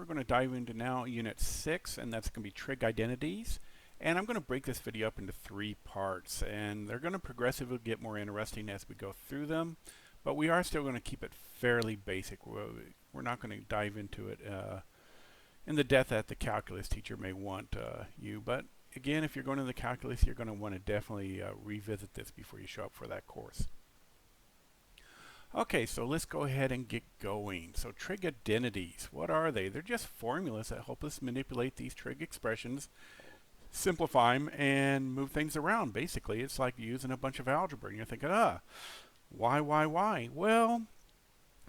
going to dive into now Unit 6, and that's going to be Trig Identities. And I'm going to break this video up into 3 parts, and they're going to progressively get more interesting as we go through them, but we are still going to keep it fairly basic. We're not going to dive into it in the depth that the calculus teacher may want you, but again, if you're going to the calculus, you're going to want to definitely revisit this before you show up for that course. Okay, so let's go ahead and get going. So trig identities, what are they? They're just formulas that help us manipulate these trig expressions, simplify them, and move things around. Basically, it's like using a bunch of algebra. And you're thinking, why? Well,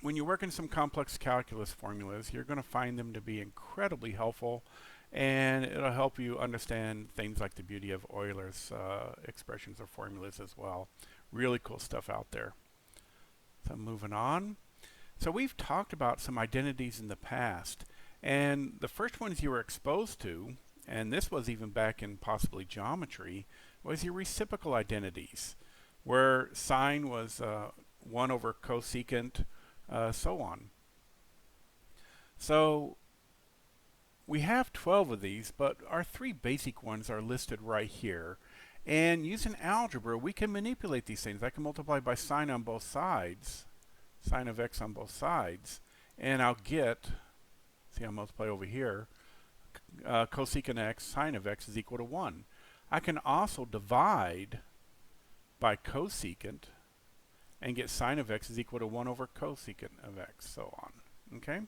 when you work in some complex calculus formulas, you're going to find them to be incredibly helpful, and it'll help you understand things like the beauty of Euler's expressions or formulas as well. Really cool stuff out there. So moving on. So we've talked about some identities in the past, and the first ones you were exposed to, and this was even back in possibly geometry, was your reciprocal identities, where sine was 1 over cosecant, so on. So we have 12 of these, but our 3 basic ones are listed right here. And using algebra, we can manipulate these things. I can multiply by sine on both sides, sine of x on both sides, and I'll get, see, I'll multiply over here, cosecant x, sine of x is equal to 1. I can also divide by cosecant and get sine of x is equal to 1 over cosecant of x, so on. Okay?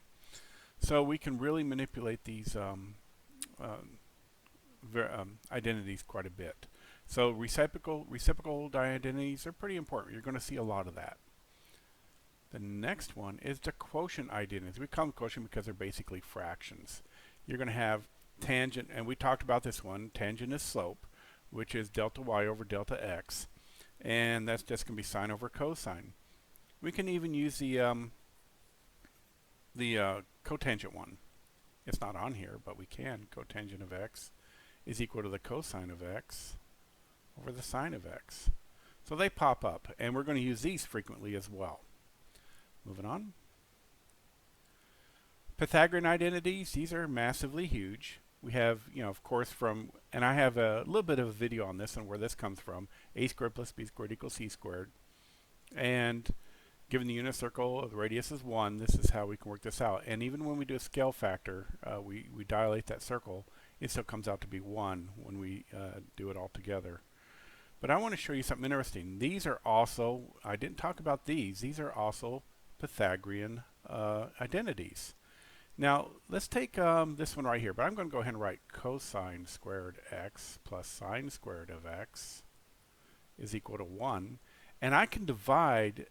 So we can really manipulate these identities quite a bit. So reciprocal identities are pretty important. You're going to see a lot of that. The next one is the quotient identities. We call them quotient because they're basically fractions. You're going to have tangent, and we talked about this one. Tangent is slope, which is delta y over delta x, and that's just going to be sine over cosine. We can even use the cotangent one. It's not on here, but we can. Cotangent of x is equal to the cosine of x over the sine of x. So they pop up, and we're going to use these frequently as well. Moving on. Pythagorean identities, these are massively huge. We have, of course, and I have a little bit of a video on this and where this comes from, a squared plus b squared equals c squared. And given the unit circle, the radius is 1, this is how we can work this out. And even when we do a scale factor, we dilate that circle, it still comes out to be 1 when we do it all together. But I want to show you something interesting. These are also, I didn't talk about these are also Pythagorean identities. Now, let's take this one right here, but I'm going to go ahead and write cosine squared x plus sine squared of x is equal to 1. And I can divide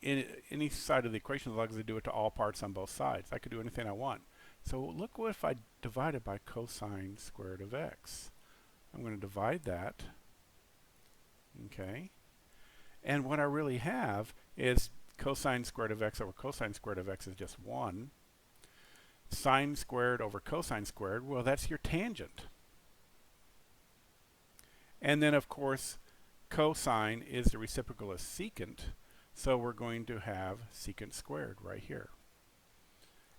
any side of the equation as long as I do it to all parts on both sides. I could do anything I want. So look what if I divide it by cosine squared of x. I'm going to divide that. Okay. And what I really have is cosine squared of x over cosine squared of x is just 1. Sine squared over cosine squared, well, that's your tangent. And then, of course, cosine is the reciprocal of secant, so we're going to have secant squared right here.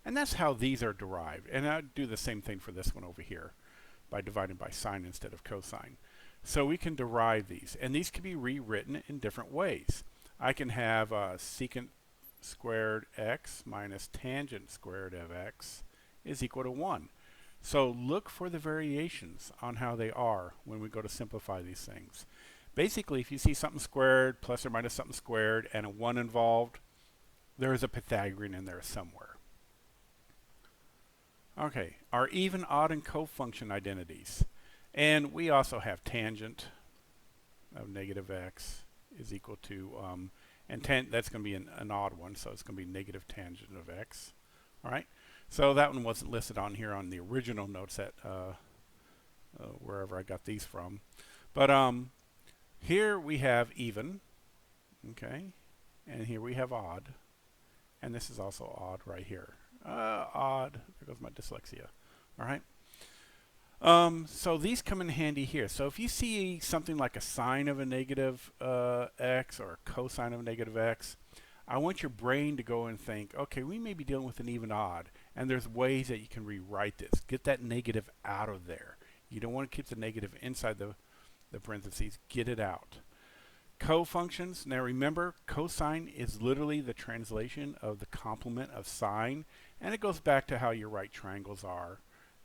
And that's how these are derived. And I'll do the same thing for this one over here by dividing by sine instead of cosine. So we can derive these, and these can be rewritten in different ways. I can have secant squared x minus tangent squared of x is equal to 1. So look for the variations on how they are when we go to simplify these things. Basically, if you see something squared plus or minus something squared and a 1 involved, there is a Pythagorean in there somewhere. Okay, our even, odd, and cofunction identities. And we also have tangent of negative x is equal to, and that's going to be an odd one, so it's going to be negative tangent of x. All right, so that one wasn't listed on here on the original notes at wherever I got these from. But here we have even, okay, and here we have odd, and this is also odd right here. Odd, there goes my dyslexia. All right. So these come in handy here. So if you see something like a sine of a negative x or a cosine of a negative x, I want your brain to go and think, okay, we may be dealing with an even odd. And there's ways that you can rewrite this. Get that negative out of there. You don't want to keep the negative inside the parentheses. Get it out. Cofunctions. Now remember, cosine is literally the translation of the complement of sine, and it goes back to how your right triangles are.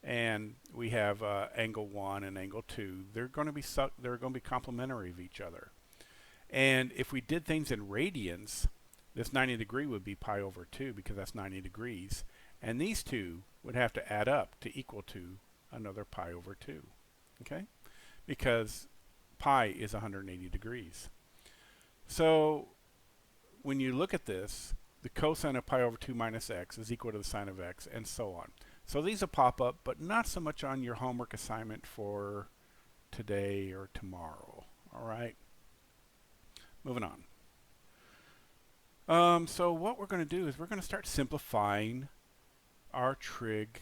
And we have angle 1 and angle 2. They're going to be complementary of each other. And if we did things in radians, this 90 degree would be pi over 2 because that's 90 degrees. And these two would have to add up to equal to another pi over 2. Okay? Because pi is 180 degrees. So when you look at this, the cosine of pi over 2 minus x is equal to the sine of x, and so on. So these will pop up, but not so much on your homework assignment for today or tomorrow. All right? Moving on. So what we're going to do is we're going to start simplifying our trig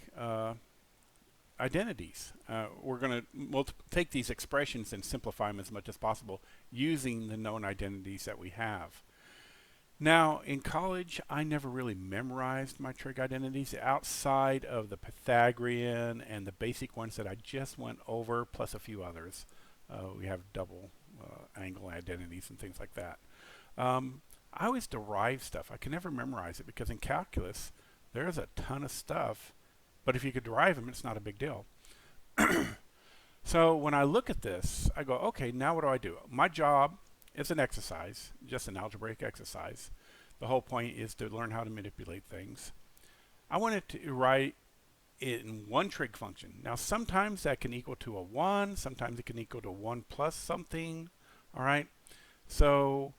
identities. We're going to take these expressions and simplify them as much as possible using the known identities that we have. Now, in college, I never really memorized my trig identities outside of the Pythagorean and the basic ones that I just went over, plus a few others. We have double angle identities and things like that. I always derive stuff. I can never memorize it because in calculus, there's a ton of stuff, but if you could derive them, it's not a big deal. So when I look at this, I go, okay, now what do I do? My job is an exercise, just an algebraic exercise. The whole point is to learn how to manipulate things. I want it to write in one trig function. Now sometimes that can equal to a 1, sometimes it can equal to 1 plus something, all right? So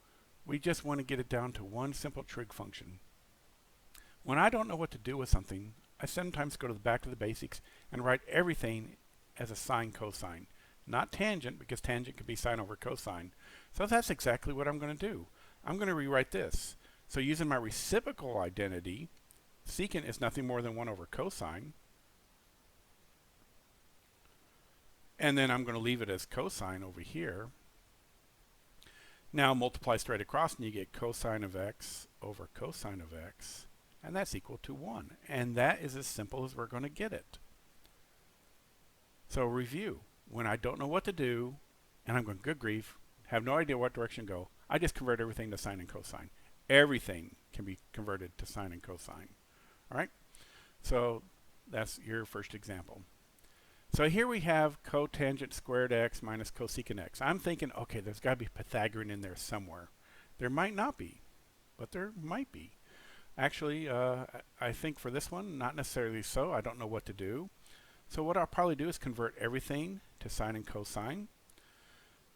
we just want to get it down to one simple trig function. When I don't know what to do with something, I sometimes go to the back of the basics and write everything as a sine cosine. Not tangent, because tangent can be sine over cosine. So that's exactly what I'm going to do. I'm going to rewrite this. So using my reciprocal identity, secant is nothing more than 1 over cosine. And then I'm going to leave it as cosine over here. Now multiply straight across and you get cosine of x over cosine of x. And that's equal to 1. And that is as simple as we're going to get it. So review. When I don't know what to do, and I'm going, good grief, have no idea what direction to go, I just convert everything to sine and cosine. Everything can be converted to sine and cosine. All right? So that's your first example. So here we have cotangent squared x minus cosecant x. I'm thinking, okay, there's got to be Pythagorean in there somewhere. There might not be, but there might be. Actually, I think for this one, not necessarily so. I don't know what to do. So what I'll probably do is convert everything to sine and cosine.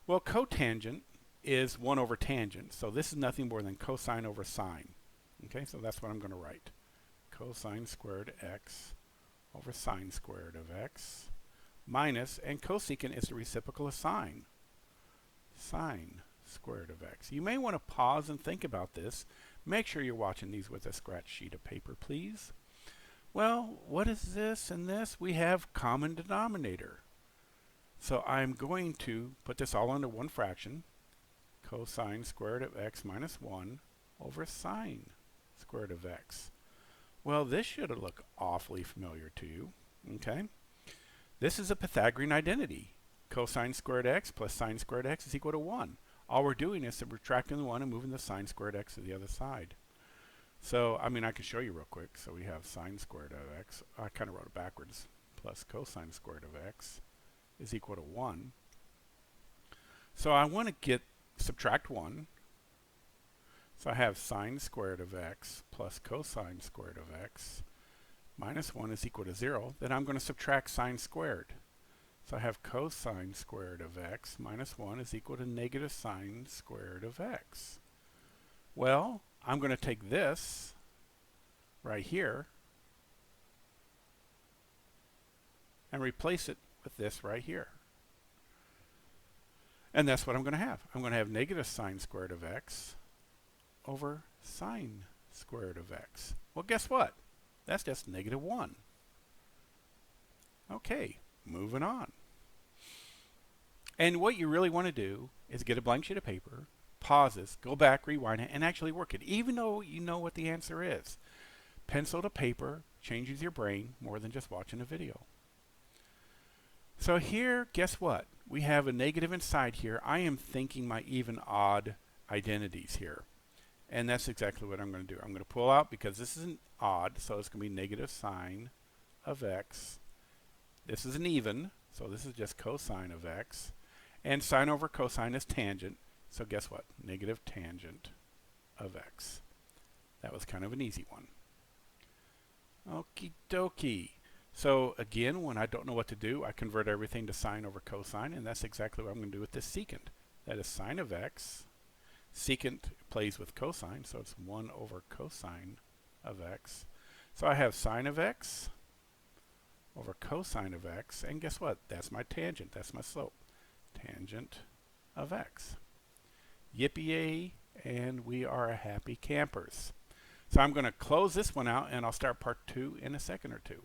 Well, cotangent is 1 over tangent. So this is nothing more than cosine over sine. Okay, so that's what I'm going to write. Cosine squared x over sine squared of x minus, and cosecant is the reciprocal of sine. Sine squared of x. You may want to pause and think about this. Make sure you're watching these with a scratch sheet of paper, please. Well, what is this and this? We have common denominator. So I'm going to put this all into one fraction. Cosine squared of x minus 1 over sine squared of x. Well, this should look awfully familiar to you. Okay? This is a Pythagorean identity. Cosine squared x plus sine squared x is equal to 1. All we're doing is subtracting the 1 and moving the sine squared x to the other side. So, I mean, I can show you real quick. So we have sine squared of x. I kind of wrote it backwards. Plus cosine squared of x is equal to 1. So I want to subtract 1. So I have sine squared of x plus cosine squared of x minus 1 is equal to 0. Then I'm going to subtract sine squared. So I have cosine squared of x minus 1 is equal to negative sine squared of x. Well, I'm going to take this right here and replace it with this right here. And that's what I'm going to have. I'm going to have negative sine squared of x over sine squared of x. Well, guess what? That's just negative 1. Okay, moving on. And what you really want to do is get a blank sheet of paper, pause this, go back, rewind it, and actually work it, even though you know what the answer is. Pencil to paper, changes your brain more than just watching a video. So here, guess what? We have a negative inside here. I am thinking my even odd identities here. And that's exactly what I'm going to do. I'm going to pull out, because this is an odd, so it's going to be negative sine of x. This is an even, so this is just cosine of x. And sine over cosine is tangent, so guess what? Negative tangent of x. That was kind of an easy one. Okie dokie. So again, when I don't know what to do, I convert everything to sine over cosine, and that's exactly what I'm going to do with this secant. That is sine of x. Secant plays with cosine, so it's 1 over cosine of x. So I have sine of x over cosine of x, and guess what? That's my tangent, that's my slope. Tangent of x. Yippee-yay, and we are a happy campers. So I'm going to close this one out, and I'll start part 2 in a second or two.